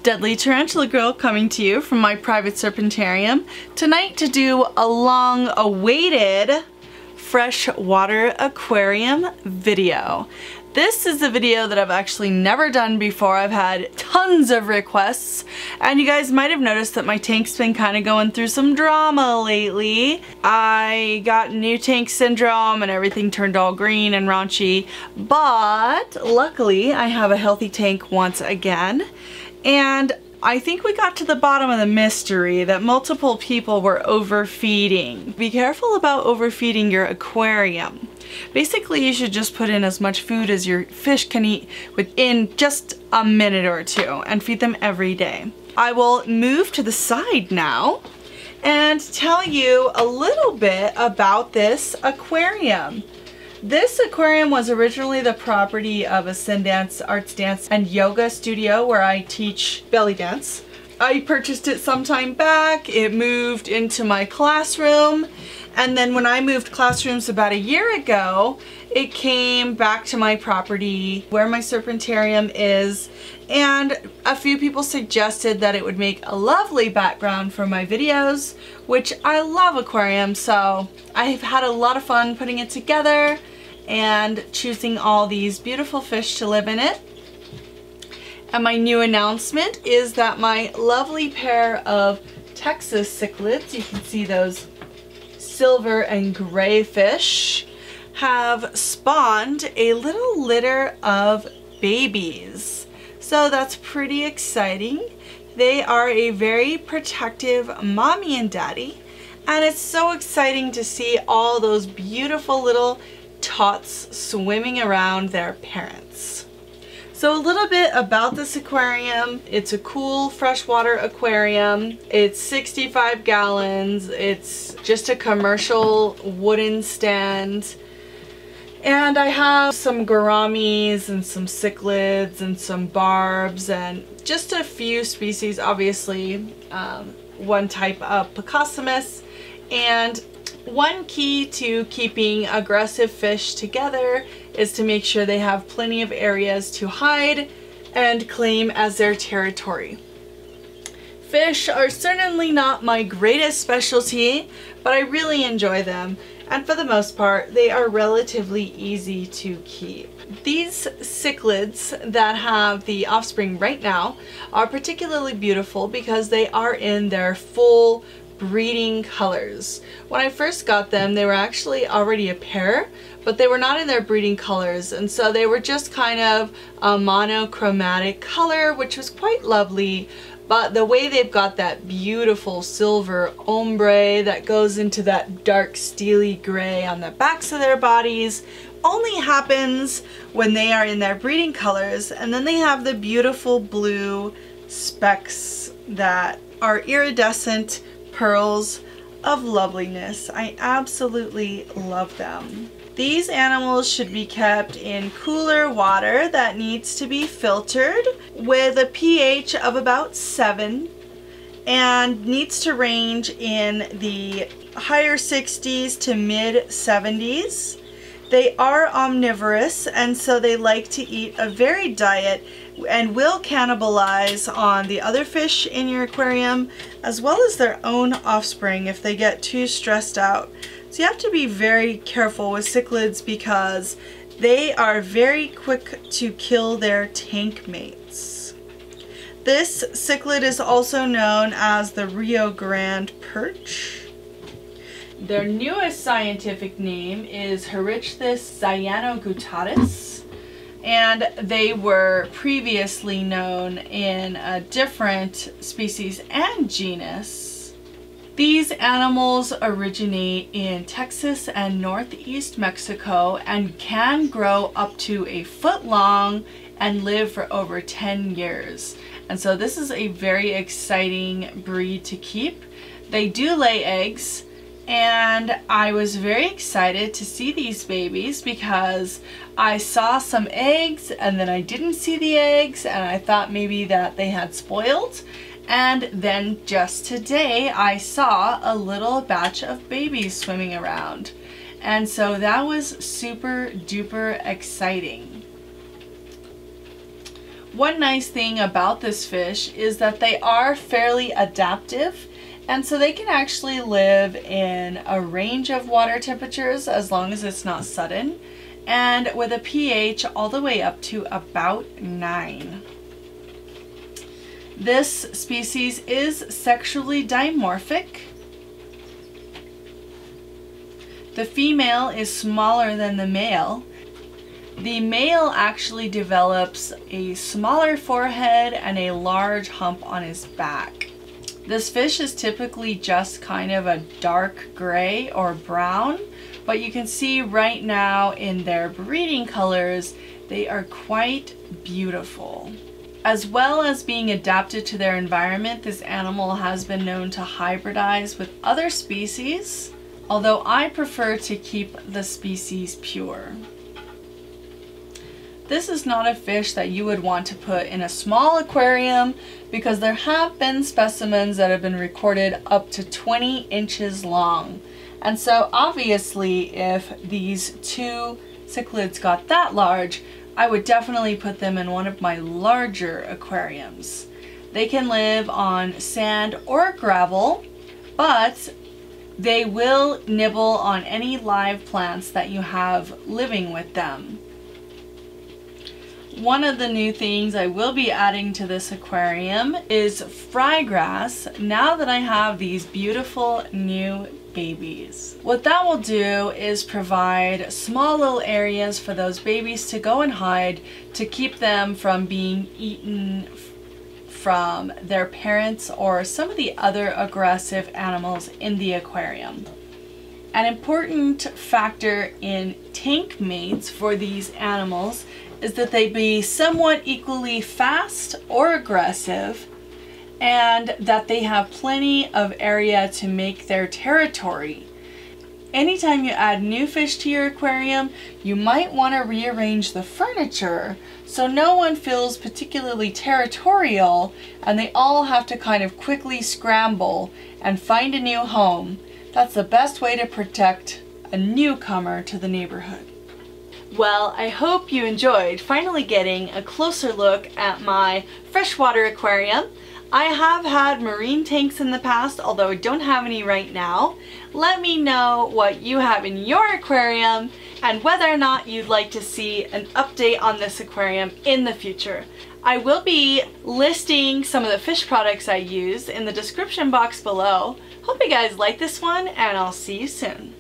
Deadly Tarantula Girl coming to you from my private serpentarium tonight to do a long-awaited freshwater aquarium video. This is a video that I've actually never done before. I've had tons of requests, and you guys might have noticed that my tank's been kind of going through some drama lately. I got new tank syndrome and everything turned all green and raunchy, but luckily I have a healthy tank once again. And I think we got to the bottom of the mystery that multiple people were overfeeding. Be careful about overfeeding your aquarium. Basically, you should just put in as much food as your fish can eat within just a minute or two and feed them every day. I will move to the side now and tell you a little bit about this aquarium. This aquarium was originally the property of a Sundance Arts Dance and Yoga studio where I teach belly dance. I purchased it some time back. It moved into my classroom, and then when I moved classrooms about a year ago, it came back to my property where my serpentarium is, and a few people suggested that it would make a lovely background for my videos, which I love aquariums, so I've had a lot of fun putting it together and choosing all these beautiful fish to live in it. And my new announcement is that my lovely pair of Texas cichlids, you can see those silver and gray fish, have spawned a little litter of babies. So that's pretty exciting. They are a very protective mommy and daddy, and it's so exciting to see all those beautiful little tots swimming around their parents. So a little bit about this aquarium. It's a cool freshwater aquarium. It's 65 gallons. It's just a commercial wooden stand. And I have some gouramis and some cichlids and some barbs and just a few species, obviously one type of Picosimus. And one key to keeping aggressive fish together is to make sure they have plenty of areas to hide and claim as their territory. Fish are certainly not my greatest specialty, but I really enjoy them, and for the most part they are relatively easy to keep. These cichlids that have the offspring right now are particularly beautiful because they are in their full breeding colors. When I first got them, they were actually already a pair, but they were not in their breeding colors, and so they were just kind of a monochromatic color, which was quite lovely. But the way they've got that beautiful silver ombre that goes into that dark steely gray on the backs of their bodies only happens when they are in their breeding colors, and then they have the beautiful blue specks that are iridescent pearls of loveliness. I absolutely love them. These animals should be kept in cooler water that needs to be filtered with a pH of about 7 and needs to range in the higher 60s to mid 70s. They are omnivorous, and so they like to eat a varied diet and will cannibalize on the other fish in your aquarium as well as their own offspring if they get too stressed out. So you have to be very careful with cichlids because they are very quick to kill their tank mates. This cichlid is also known as the Rio Grande perch. Their newest scientific name is Cichlids cyanoguttatus, and they were previously known in a different species and genus. These animals originate in Texas and northeast Mexico and can grow up to a foot long and live for over 10 years. And so this is a very exciting breed to keep. They do lay eggs, and I was very excited to see these babies because I saw some eggs and then I didn't see the eggs, and I thought maybe that they had spoiled. And then just today I saw a little batch of babies swimming around, and so that was super duper exciting. One nice thing about this fish is that they are fairly adaptive, and so they can actually live in a range of water temperatures as long as it's not sudden, and with a pH all the way up to about 9. This species is sexually dimorphic. The female is smaller than the male. The male actually develops a smaller forehead and a large hump on his back. This fish is typically just kind of a dark gray or brown, but you can see right now in their breeding colors, they are quite beautiful. As well as being adapted to their environment, this animal has been known to hybridize with other species, although I prefer to keep the species pure. This is not a fish that you would want to put in a small aquarium because there have been specimens that have been recorded up to 20 inches long. And so obviously if these two cichlids got that large, I would definitely put them in one of my larger aquariums. They can live on sand or gravel, but they will nibble on any live plants that you have living with them. One of the new things I will be adding to this aquarium is fry grass now that I have these beautiful new babies. What that will do is provide small little areas for those babies to go and hide to keep them from being eaten from their parents or some of the other aggressive animals in the aquarium. An important factor in tank mates for these animals is that they be somewhat equally fast or aggressive, and that they have plenty of area to make their territory. Anytime you add new fish to your aquarium, you might want to rearrange the furniture so no one feels particularly territorial and they all have to kind of quickly scramble and find a new home. That's the best way to protect a newcomer to the neighborhood. Well, I hope you enjoyed finally getting a closer look at my freshwater aquarium. I have had marine tanks in the past, although I don't have any right now. Let me know what you have in your aquarium and whether or not you'd like to see an update on this aquarium in the future. I will be listing some of the fish products I use in the description box below. Hope you guys like this one, and I'll see you soon.